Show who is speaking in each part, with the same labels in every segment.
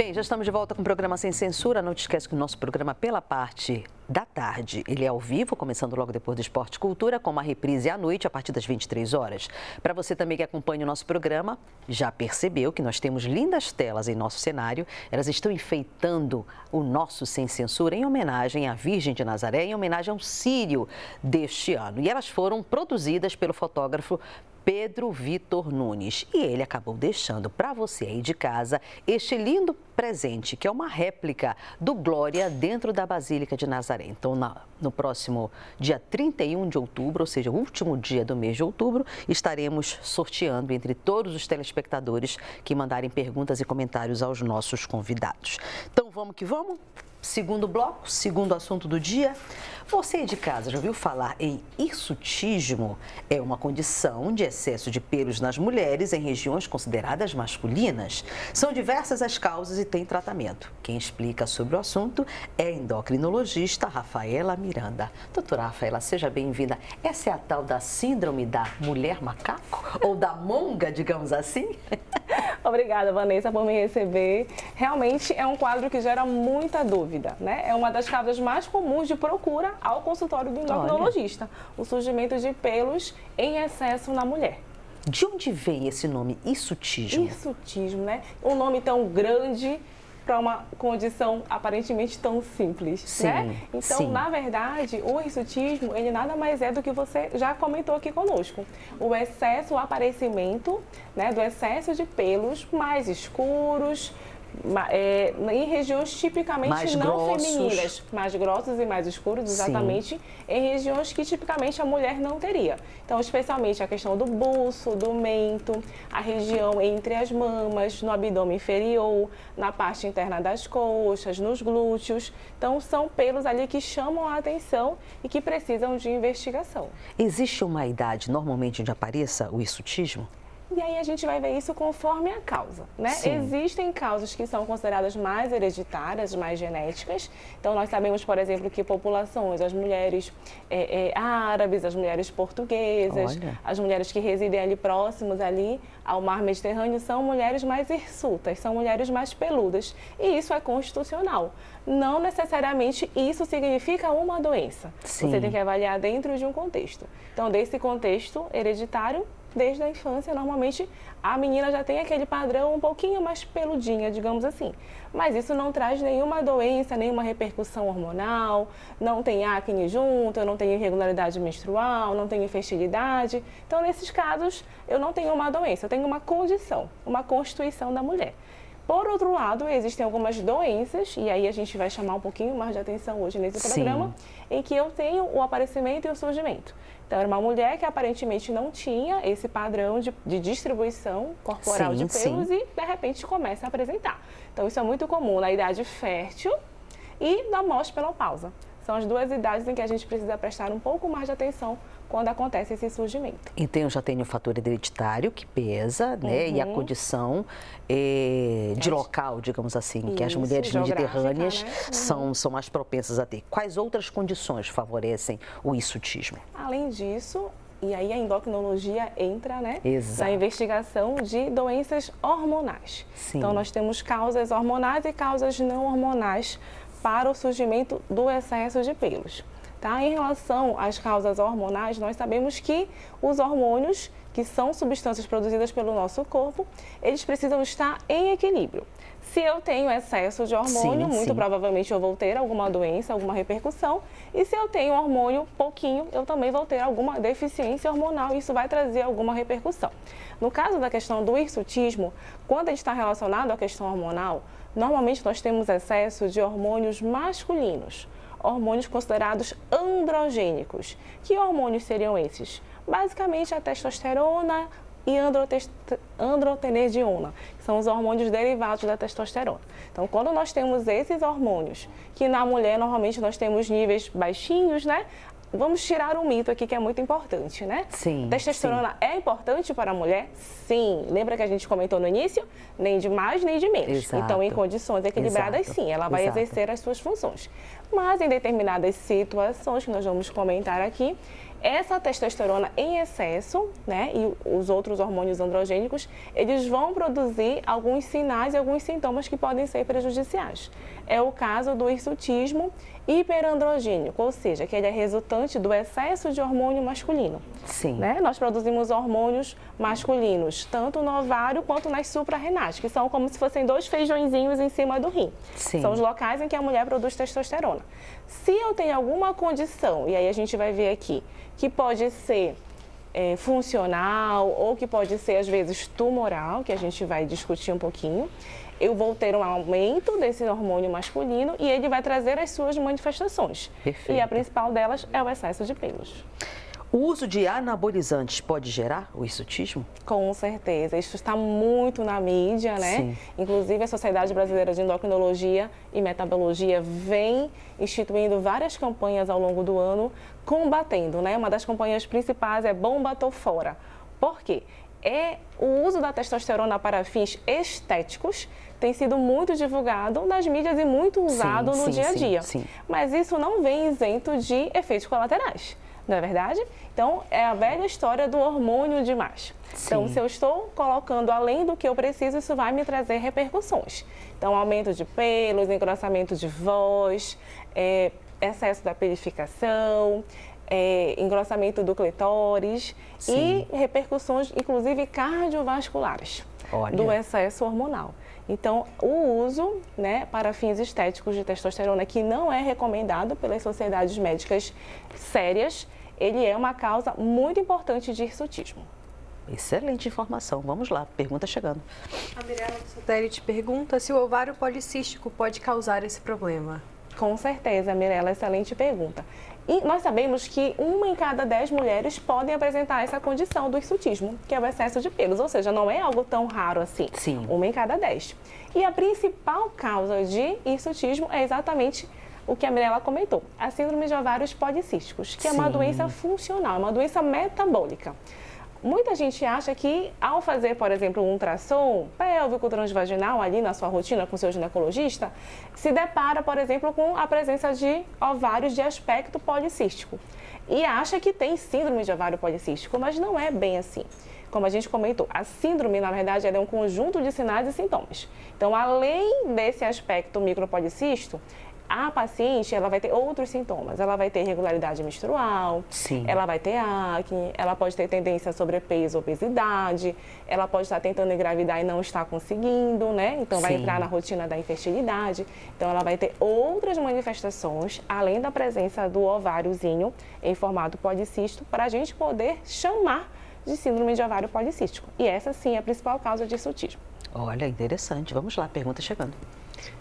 Speaker 1: Bem, já estamos de volta com o programa Sem Censura. Não te esquece que o nosso programa pela parte da tarde, ele é ao vivo, começando logo depois do Esporte e Cultura, com uma reprise à noite, a partir das 23 horas. Para você também que acompanha o nosso programa, já percebeu que nós temos lindas telas em nosso cenário. Elas estão enfeitando o nosso Sem Censura em homenagem à Virgem de Nazaré, em homenagem ao Círio deste ano. E elas foram produzidas pelo fotógrafo Pedro Vitor Nunes. E ele acabou deixando para você aí de casa este lindo presente, que é uma réplica do Glória dentro da Basílica de Nazaré. Então, no próximo dia 31 de outubro, ou seja, o último dia do mês de outubro, estaremos sorteando entre todos os telespectadores que mandarem perguntas e comentários aos nossos convidados. Então, vamos que vamos? Segundo bloco, segundo assunto do dia. Você aí de casa já ouviu falar em hirsutismo? É uma condição de excesso de pelos nas mulheres em regiões consideradas masculinas. São diversas as causas e tem tratamento. Quem explica sobre o assunto é a endocrinologista Rafaela Miranda. Doutora Rafaela, seja bem-vinda. Essa é a tal da síndrome da mulher macaco? Ou da monga, digamos assim?
Speaker 2: Obrigada, Vanessa, por me receber. Realmente é um quadro que gera muita dúvida, né? É uma das causas mais comuns de procura ao consultório do endocrinologista. O surgimento de pelos em excesso na mulher.
Speaker 1: De onde vem esse nome, hirsutismo?
Speaker 2: Hirsutismo, né? Um nome tão grande para uma condição aparentemente tão simples,
Speaker 1: sim,
Speaker 2: né? Então,
Speaker 1: sim.
Speaker 2: Na verdade, o hirsutismo, ele nada mais é do que você já comentou aqui conosco. O excesso, o aparecimento, né, do excesso de pelos mais escuros, em regiões tipicamente
Speaker 1: mais
Speaker 2: não
Speaker 1: grossos.
Speaker 2: Femininas, mais grossos e mais escuros, exatamente, sim, em regiões que tipicamente a mulher não teria. Então, especialmente a questão do buço, do mento, a região entre as mamas, no abdômen inferior, na parte interna das coxas, nos glúteos. Então, são pelos ali que chamam a atenção e que precisam de investigação.
Speaker 1: Existe uma idade normalmente onde apareça o hirsutismo?
Speaker 2: E aí a gente vai ver isso conforme a causa, né?
Speaker 1: Sim.
Speaker 2: Existem causas que são consideradas mais hereditárias, mais genéticas. Então, nós sabemos, por exemplo, que populações, as mulheres árabes, as mulheres portuguesas, as mulheres que residem ali próximos ali ao mar Mediterrâneo, são mulheres mais hirsutas, são mulheres mais peludas. E isso é constitucional. Não necessariamente isso significa uma doença.
Speaker 1: Sim.
Speaker 2: Você tem que avaliar dentro de um contexto. Então, desse contexto hereditário, desde a infância, normalmente a menina já tem aquele padrão um pouquinho mais peludinha, digamos assim. Mas isso não traz nenhuma doença, nenhuma repercussão hormonal, não tem acne junto, não tem irregularidade menstrual, não tem infertilidade. Então, nesses casos, eu não tenho uma doença, eu tenho uma condição, uma constituição da mulher. Por outro lado, existem algumas doenças, e aí a gente vai chamar um pouquinho mais de atenção hoje nesse programa, em que eu tenho o aparecimento e o surgimento. Então, era uma mulher que aparentemente não tinha esse padrão de distribuição corporal de pelos e, de repente, começa a apresentar. Então, isso é muito comum na idade fértil e na menopausa. São as duas idades em que a gente precisa prestar um pouco mais de atenção quando acontece esse surgimento.
Speaker 1: Então, já tem o fator hereditário que pesa, né? E a condição de local, digamos assim, que as mulheres mediterrâneas, né, são mais propensas a ter. Quais outras condições favorecem o hirsutismo?
Speaker 2: Além disso, e aí a endocrinologia entra, né,
Speaker 1: exato,
Speaker 2: na investigação de doenças hormonais.
Speaker 1: Sim.
Speaker 2: Então, nós temos causas hormonais e causas não hormonais para o surgimento do excesso de pelos. Tá? Em relação às causas hormonais, nós sabemos que os hormônios, que são substâncias produzidas pelo nosso corpo, eles precisam estar em equilíbrio. Se eu tenho excesso de hormônio, muito provavelmente eu vou ter alguma doença, alguma repercussão. E se eu tenho hormônio pouquinho, eu também vou ter alguma deficiência hormonal e isso vai trazer alguma repercussão. No caso da questão do hirsutismo, quando a gente está relacionado à questão hormonal, normalmente nós temos excesso de hormônios masculinos, hormônios considerados androgênicos. Que hormônios seriam esses? Basicamente a testosterona e androstenediona, que são os hormônios derivados da testosterona. Então, quando nós temos esses hormônios, que na mulher normalmente nós temos níveis baixinhos, né? Vamos tirar um mito aqui que é muito importante, né?
Speaker 1: Sim.
Speaker 2: Testosterona é importante para a mulher? Sim. Lembra que a gente comentou no início? Nem de mais, nem de menos.
Speaker 1: Exato.
Speaker 2: Então, em condições equilibradas, sim, ela vai exercer as suas funções. Mas, em determinadas situações, que nós vamos comentar aqui, Essa testosterona em excesso, né, e os outros hormônios androgênicos, eles vão produzir alguns sinais e alguns sintomas que podem ser prejudiciais. É o caso do hirsutismo hiperandrogênico, ou seja, que ele é resultante do excesso de hormônio masculino.
Speaker 1: Sim.
Speaker 2: Né? Nós produzimos hormônios masculinos, tanto no ovário quanto nas suprarrenais, que são como se fossem dois feijõezinhos em cima do rim.
Speaker 1: Sim.
Speaker 2: São os locais em que a mulher produz testosterona. Se eu tenho alguma condição, e aí a gente vai ver aqui, que pode ser funcional ou que pode ser, às vezes, tumoral, que a gente vai discutir um pouquinho, eu vou ter um aumento desse hormônio masculino e ele vai trazer as suas manifestações.
Speaker 1: Perfeito.
Speaker 2: E a principal delas é o excesso de pelos.
Speaker 1: O uso de anabolizantes pode gerar o hirsutismo?
Speaker 2: Com certeza, isso está muito na mídia, né?
Speaker 1: Sim.
Speaker 2: Inclusive a Sociedade Brasileira de Endocrinologia e Metabologia vem instituindo várias campanhas ao longo do ano combatendo, né? Uma das campanhas principais é Bomba Tô Fora. Por quê? O uso da testosterona para fins estéticos tem sido muito divulgado nas mídias e muito usado no dia a dia.
Speaker 1: Sim.
Speaker 2: Mas isso não vem isento de efeitos colaterais. Não é verdade? Então, é a velha história do hormônio demais. Então, se eu estou colocando além do que eu preciso, isso vai me trazer repercussões. Então, aumento de pelos, engrossamento de voz, excesso da pelificação, engrossamento do clitóris e repercussões, inclusive, cardiovasculares do excesso hormonal. Então, o uso, né, para fins estéticos de testosterona, que não é recomendado pelas sociedades médicas sérias, ele é uma causa muito importante de hirsutismo.
Speaker 1: Excelente informação. Vamos lá, pergunta chegando.
Speaker 3: A Mirella do Satélite pergunta se o ovário policístico pode causar esse problema.
Speaker 2: Com certeza, Mirella, excelente pergunta. E nós sabemos que 1 em cada 10 mulheres podem apresentar essa condição do hirsutismo, que é o excesso de pelos, ou seja, não é algo tão raro assim.
Speaker 1: Sim.
Speaker 2: 1 em cada 10. E a principal causa de hirsutismo é exatamente o que a Mirella comentou, a síndrome de ovários policísticos, que é uma doença funcional, uma doença metabólica. Muita gente acha que ao fazer, por exemplo, um ultrassom pélvico transvaginal ali na sua rotina com seu ginecologista, se depara, por exemplo, com a presença de ovários de aspecto policístico. E acha que tem síndrome de ovário policístico, mas não é bem assim. Como a gente comentou, a síndrome, na verdade, é um conjunto de sinais e sintomas. Então, além desse aspecto micropolicístico, a paciente, ela vai ter outros sintomas. Ela vai ter irregularidade menstrual, ela vai ter acne, ela pode ter tendência a sobrepeso, obesidade, ela pode estar tentando engravidar e não está conseguindo, né? Então, vai entrar na rotina da infertilidade. Então, ela vai ter outras manifestações, além da presença do ováriozinho em formato policístico, para a gente poder chamar de síndrome de ovário policístico. E essa, sim, é a principal causa de hirsutismo.
Speaker 1: Olha, interessante. Vamos lá, pergunta chegando.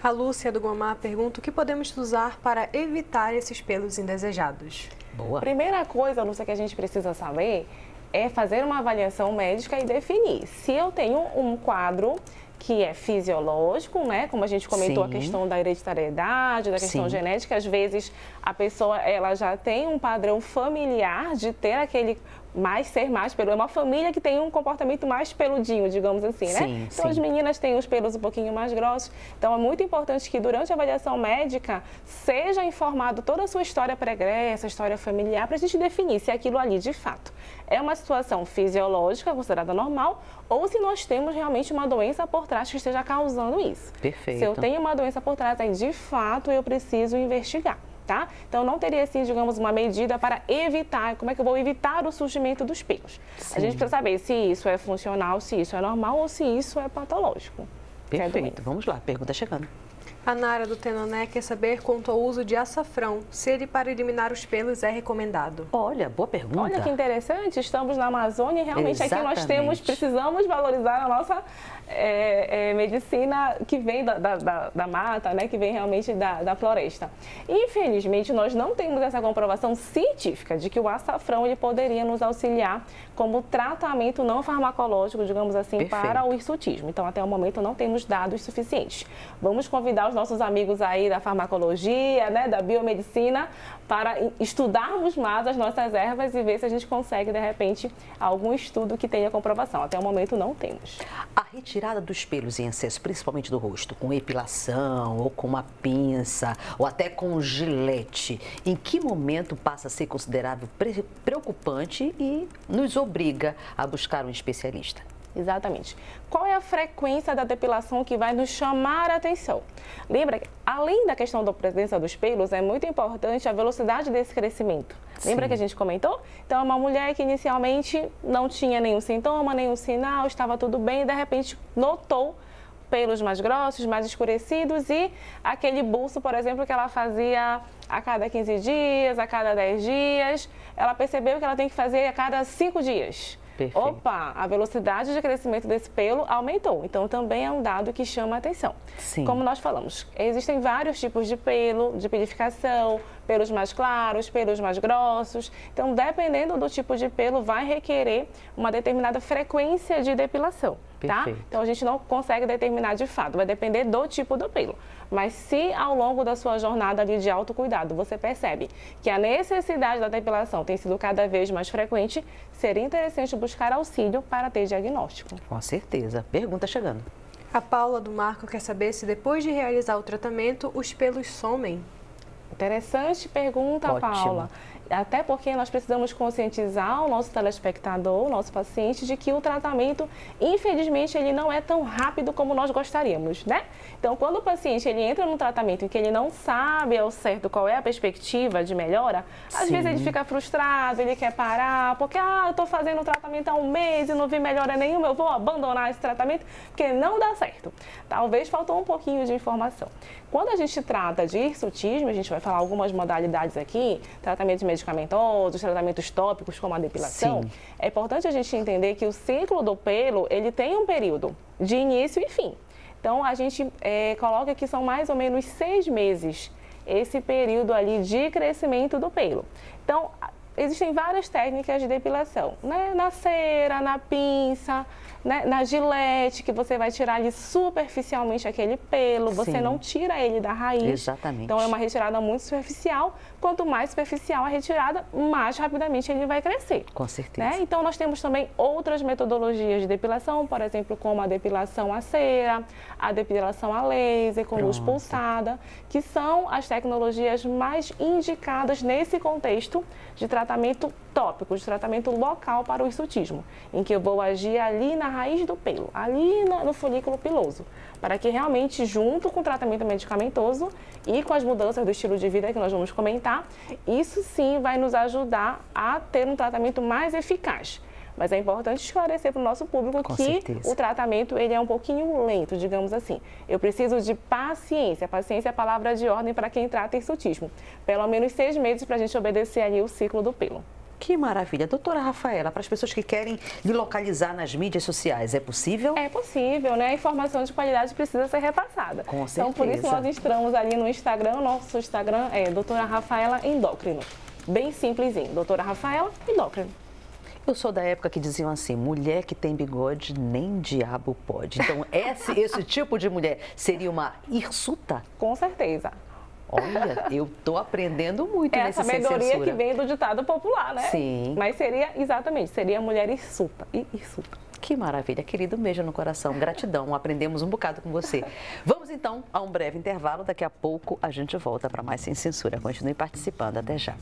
Speaker 3: A Lúcia do Guamá pergunta o que podemos usar para evitar esses pelos indesejados.
Speaker 1: Boa.
Speaker 2: Primeira coisa, Lúcia, que a gente precisa saber é fazer uma avaliação médica e definir se eu tenho um quadro que é fisiológico, né? Como a gente comentou, a questão da hereditariedade, da questão genética. Às vezes, a pessoa ela já tem um padrão familiar de ter aquele ser mais peludo. É uma família que tem um comportamento mais peludinho, digamos assim, né? Então, as meninas têm os pelos um pouquinho mais grossos. Então, é muito importante que durante a avaliação médica seja informado toda a sua história pregressa, história familiar, para a gente definir se aquilo ali, de fato, é uma situação fisiológica considerada normal ou se nós temos realmente uma doença por trás que esteja causando isso.
Speaker 1: Perfeito.
Speaker 2: Se eu tenho uma doença por trás, aí, de fato, eu preciso investigar. Tá? Então, não teria, assim, digamos, uma medida para evitar, como é que eu vou evitar o surgimento dos pelos. A gente precisa saber se isso é funcional, se isso é normal ou se isso é patológico.
Speaker 1: Perfeito. Vamos lá, pergunta chegando.
Speaker 3: A Nara do Tenoné quer saber quanto ao uso de açafrão, se ele para eliminar os pelos é recomendado.
Speaker 1: Olha, boa pergunta.
Speaker 2: Olha que interessante, estamos na Amazônia e realmente aqui nós precisamos valorizar a nossa medicina que vem da mata, né, que vem realmente da floresta. Infelizmente, nós não temos essa comprovação científica de que o açafrão ele poderia nos auxiliar como tratamento não farmacológico, digamos assim, para o hirsutismo. Então, até o momento, não temos dados suficientes. Vamos convidar os nossos amigos aí da farmacologia, né, da biomedicina, para estudarmos mais as nossas ervas e ver se a gente consegue, de repente, algum estudo que tenha comprovação. Até o momento, não temos.
Speaker 1: A retirada dos pelos em excesso, principalmente do rosto, com epilação ou com uma pinça ou até com gilete, em que momento passa a ser considerável preocupante e nos obriga a buscar um especialista?
Speaker 2: Exatamente. Qual é a frequência da depilação que vai nos chamar a atenção? Lembra que, além da questão da presença dos pelos, é muito importante a velocidade desse crescimento.
Speaker 1: Sim.
Speaker 2: Lembra que a gente comentou? Então, é uma mulher que inicialmente não tinha nenhum sintoma, nenhum sinal, estava tudo bem e, de repente, notou pelos mais grossos, mais escurecidos e aquele buço, por exemplo, que ela fazia a cada 15 dias, a cada 10 dias, ela percebeu que ela tem que fazer a cada 5 dias.
Speaker 1: Perfeito.
Speaker 2: Opa, a velocidade de crescimento desse pelo aumentou. Então, também é um dado que chama a atenção.
Speaker 1: Sim.
Speaker 2: Como nós falamos, existem vários tipos de pelo, de pelificação, pelos mais claros, pelos mais grossos. Então, dependendo do tipo de pelo, vai requerer uma determinada frequência de depilação, tá?
Speaker 1: Perfeito.
Speaker 2: Então, a gente não consegue determinar de fato, vai depender do tipo do pelo. Mas se ao longo da sua jornada ali de autocuidado você percebe que a necessidade da depilação tem sido cada vez mais frequente, seria interessante buscar auxílio para ter diagnóstico.
Speaker 1: Com certeza. Pergunta chegando.
Speaker 3: A Paula do Marco quer saber se depois de realizar o tratamento, os pelos somem.
Speaker 2: Interessante pergunta,
Speaker 1: Ótimo.
Speaker 2: Paula. Até porque nós precisamos conscientizar o nosso telespectador, o nosso paciente, de que o tratamento, infelizmente, ele não é tão rápido como nós gostaríamos, né? Então, quando o paciente ele entra num tratamento em que ele não sabe ao certo qual é a perspectiva de melhora, às vezes ele fica frustrado, ele quer parar, porque, eu estou fazendo o tratamento há um mês e não vi melhora nenhuma, eu vou abandonar esse tratamento, porque não dá certo. Talvez faltou um pouquinho de informação. Quando a gente trata de hirsutismo, a gente vai falar algumas modalidades aqui, tratamentos medicamentosos, tratamentos tópicos como a depilação.
Speaker 1: Sim.
Speaker 2: É importante a gente entender que o ciclo do pelo, ele tem um período de início e fim. Então, a gente coloca que são mais ou menos 6 meses esse período ali de crescimento do pelo. Então, existem várias técnicas de depilação, né? Na cera, na pinça, né? Na gilete, que você vai tirar ali superficialmente aquele pelo, você
Speaker 1: Sim.
Speaker 2: não tira ele da raiz.
Speaker 1: Exatamente.
Speaker 2: Então, é uma retirada muito superficial. Quanto mais superficial a retirada, mais rapidamente ele vai crescer.
Speaker 1: Com certeza.
Speaker 2: Né? Então, nós temos também outras metodologias de depilação, por exemplo, como a depilação a cera, a depilação a laser, com luz pulsada, que são as tecnologias mais indicadas nesse contexto de tratamento tópico, de tratamento local para o hirsutismo, em que eu vou agir ali na raiz do pelo, ali no folículo piloso, para que realmente, junto com o tratamento medicamentoso e com as mudanças do estilo de vida que nós vamos comentar, isso sim vai nos ajudar a ter um tratamento mais eficaz. Mas é importante esclarecer para o nosso público
Speaker 1: Com
Speaker 2: que
Speaker 1: certeza.
Speaker 2: o tratamento ele é um pouquinho lento, digamos assim. Eu preciso de paciência. Paciência é a palavra de ordem para quem trata hirsutismo. Pelo menos 6 meses para a gente obedecer ali o ciclo do pelo.
Speaker 1: Que maravilha. Doutora Rafaela, para as pessoas que querem lhe localizar nas mídias sociais, é possível?
Speaker 2: É possível, né? A informação de qualidade precisa ser repassada.
Speaker 1: Com certeza.
Speaker 2: Então, por isso nós estamos ali no Instagram. Nosso Instagram é Doutora Rafaela Endócrino. Bem simplesinho. Doutora Rafaela Endócrino.
Speaker 1: Eu sou da época que diziam assim, mulher que tem bigode nem diabo pode. Então, esse tipo de mulher seria uma hirsuta?
Speaker 2: Com certeza.
Speaker 1: Olha, eu tô aprendendo muito
Speaker 2: É a
Speaker 1: nesse Sem
Speaker 2: sabedoria
Speaker 1: Censura.
Speaker 2: que vem do ditado popular, né?
Speaker 1: Sim.
Speaker 2: Mas seria, exatamente, seria mulher hirsuta. Hirsuta.
Speaker 1: Que maravilha, querido, um beijo no coração, gratidão, aprendemos um bocado com você. Vamos então a um breve intervalo, daqui a pouco a gente volta para mais Sem Censura. Continue participando, até já.